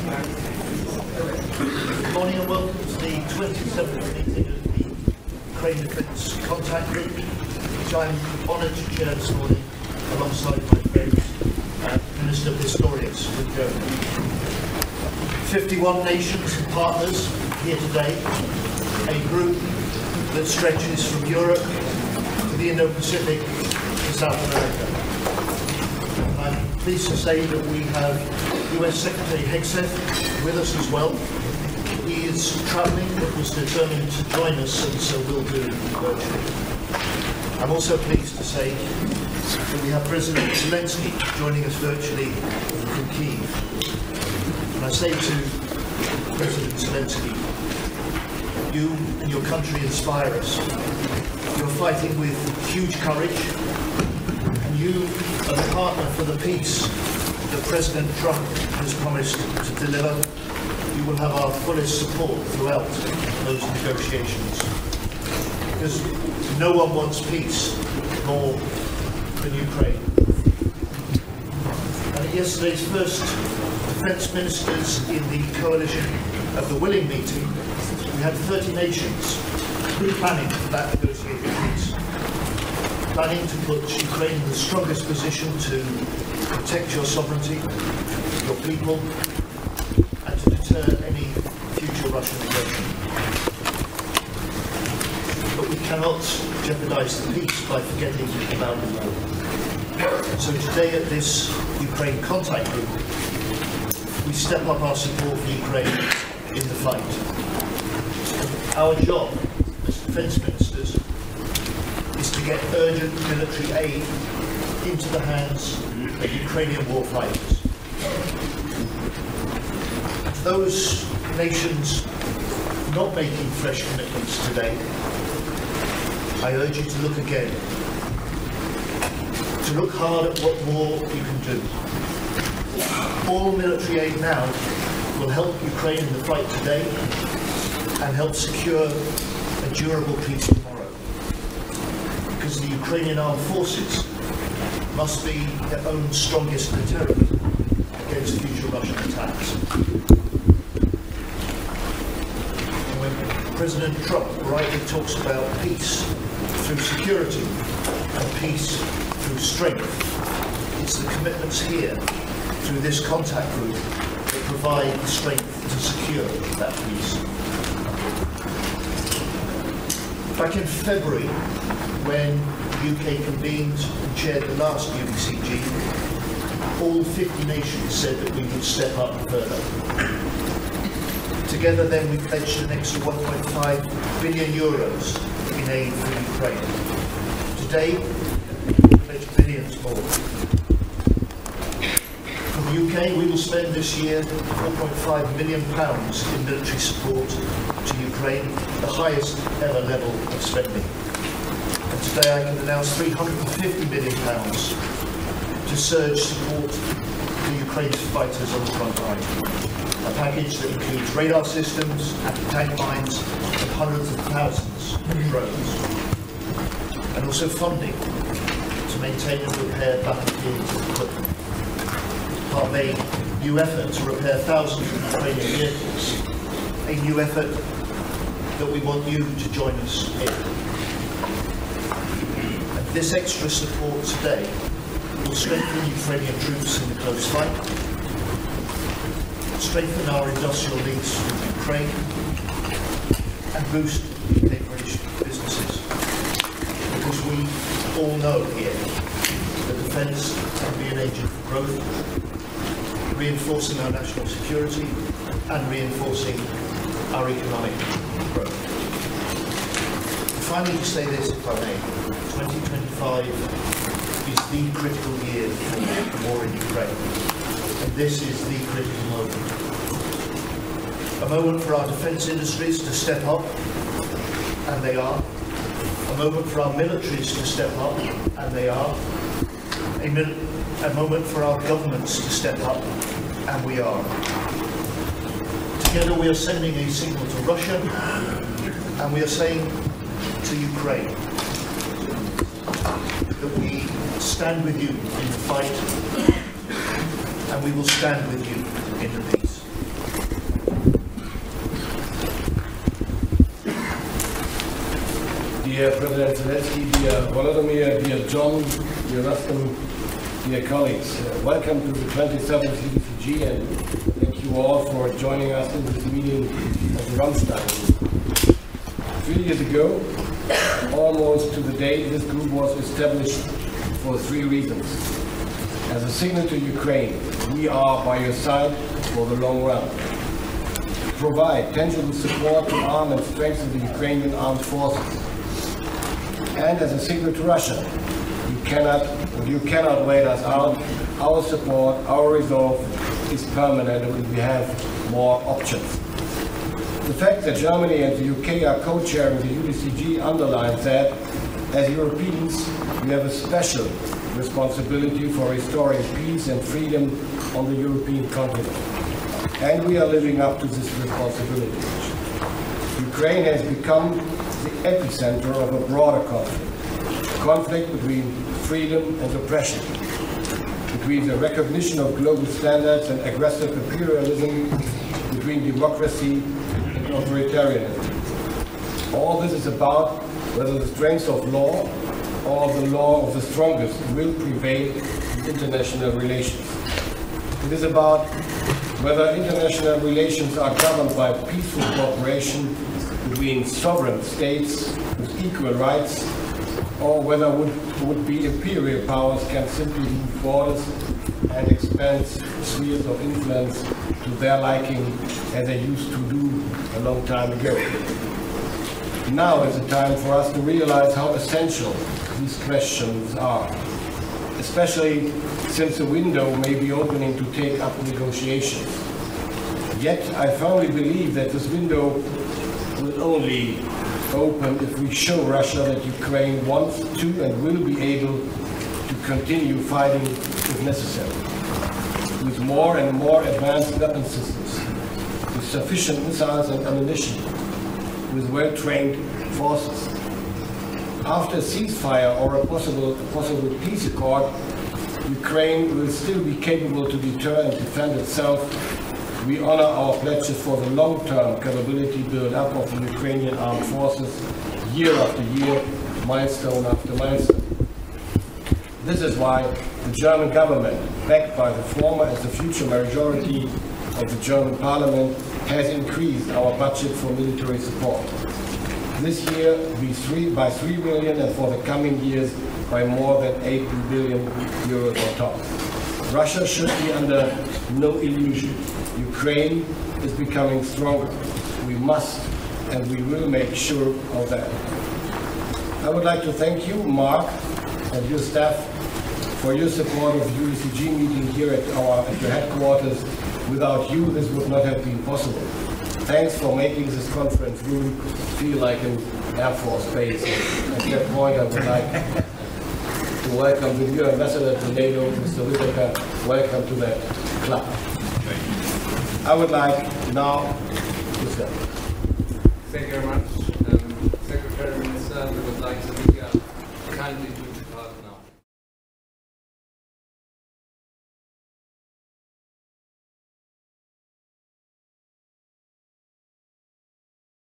Good morning and welcome to the 27th meeting of the Ukraine Defence Contact Group, which I'm honoured to chair this morning alongside my friends, Minister Pistorius from Germany. 51 nations and partners here today, a group that stretches from Europe to the Indo-Pacific to South America. I'm pleased to say that we have US Secretary Hegseth with us as well. He is travelling but was determined to join us, and so will do virtually. I'm also pleased to say that we have President Zelensky joining us virtually from Kyiv. And I say to President Zelensky, you and your country inspire us. You're fighting with huge courage, and you are the partner for the peace that President Trump has promised to deliver. You will have our fullest support throughout those negotiations. Because no one wants peace more than Ukraine. And at yesterday's first defence ministers in the coalition of the willing meeting, we had 30 nations planning for that negotiated peace. Planning to put Ukraine in the strongest position to protect your sovereignty, your people, and to deter any future Russian aggression. But we cannot jeopardise the peace by forgetting about the war. So today at this Ukraine Contact Group, we step up our support for Ukraine in the fight. Our job as defence ministers is to get urgent military aid into the hands of Ukrainian warfighters. To those nations not making fresh commitments today, I urge you to look again, to look hard at what more you can do. All military aid now will help Ukraine in the fight today and help secure a durable peace tomorrow. Because the Ukrainian armed forces must be their own strongest deterrent against future Russian attacks. And when President Trump rightly talks about peace through security and peace through strength, it's the commitments here through this contact group that provide the strength to secure that peace. Back in February, when the UK convened and chaired the last UDCG, all 50 nations said that we would step up further. Together then we pledged an extra 1.5 billion euros in aid for Ukraine. Today, we pledge billions more. For the UK, we will spend this year £4.5 million in military support to Ukraine, the highest ever level of spending. And today I can announce £350 million to surge support to Ukraine's fighters on the front line. A package that includes radar systems, anti-tank mines, and hundreds of thousands of drones. And also funding to maintain and repair battlefield equipment. Part of a new effort to repair thousands of Ukrainian vehicles. A new effort that we want you to join us in. And this extra support today will strengthen Ukrainian troops in the close fight, strengthen our industrial links with Ukraine, and boost UK British businesses. Because we all know here that defence can be an agent for growth, reinforcing our national security and reinforcing our economic growth. Finally, to say this, if I may, 2025 is the critical year for the war in Ukraine, and this is the critical moment. A moment for our defence industries to step up, and they are. A moment for our militaries to step up, and they are. A moment for our governments to step up, and we are. Together we are sending a signal to Russia, and we are saying to Ukraine that we stand with you in the fight, and we will stand with you in the peace. dear President Zelensky, dear Volodymyr, dear John, dear Rustam, dear colleagues. Welcome to the 27th UDCG, and thank you all for joining us in this meeting of the Ramstein. 3 years ago, almost to the day, this group was established for 3 reasons. As a signal to Ukraine, we are by your side for the long run. Provide tangible support to arm and strengthen the Ukrainian armed forces. And as a signal to Russia, you cannot wait us out. Our support, our resolve is permanent, and we have more options. The fact that Germany and the UK are co-chairing the UDCG underlines that, as Europeans, we have a special responsibility for restoring peace and freedom on the European continent. And we are living up to this responsibility. Ukraine has become the epicenter of a broader conflict between freedom and oppression, between the recognition of global standards and aggressive imperialism, between democracy and authoritarianism. All this is about whether the strength of law or the law of the strongest will prevail in international relations. It is about whether international relations are governed by peaceful cooperation between sovereign states with equal rights, or whether would-be imperial powers can simply move borders and expand spheres of influence to their liking, as they used to do a long time ago. Now is the time for us to realize how essential these questions are, especially since a window may be opening to take up negotiations. Yet I firmly believe that this window will only open if we show Russia that Ukraine wants to and will be able to continue fighting if necessary, with more and more advanced weapon systems, with sufficient missiles and ammunition, with well-trained forces. After a ceasefire or a possible peace accord, Ukraine will still be capable to deter and defend itself. We honor our pledges for the long-term capability build-up of the Ukrainian armed forces, year after year, milestone after milestone. This is why the German government, backed by the former and the future majority of the German parliament, has increased our budget for military support. This year by 3 million, and for the coming years by more than 8 billion euros on top. Russia should be under no illusion. Ukraine is becoming stronger. We must and we will make sure of that. I would like to thank you, Mark, and your staff for your support of the UDCG meeting here at your headquarters. Without you, this would not have been possible. Thanks for making this conference room feel like an Air Force base. At that point, I would like to welcome the new ambassador to NATO, Mr. Whittaker. Welcome to that club. I would like now to say. Thank you very much.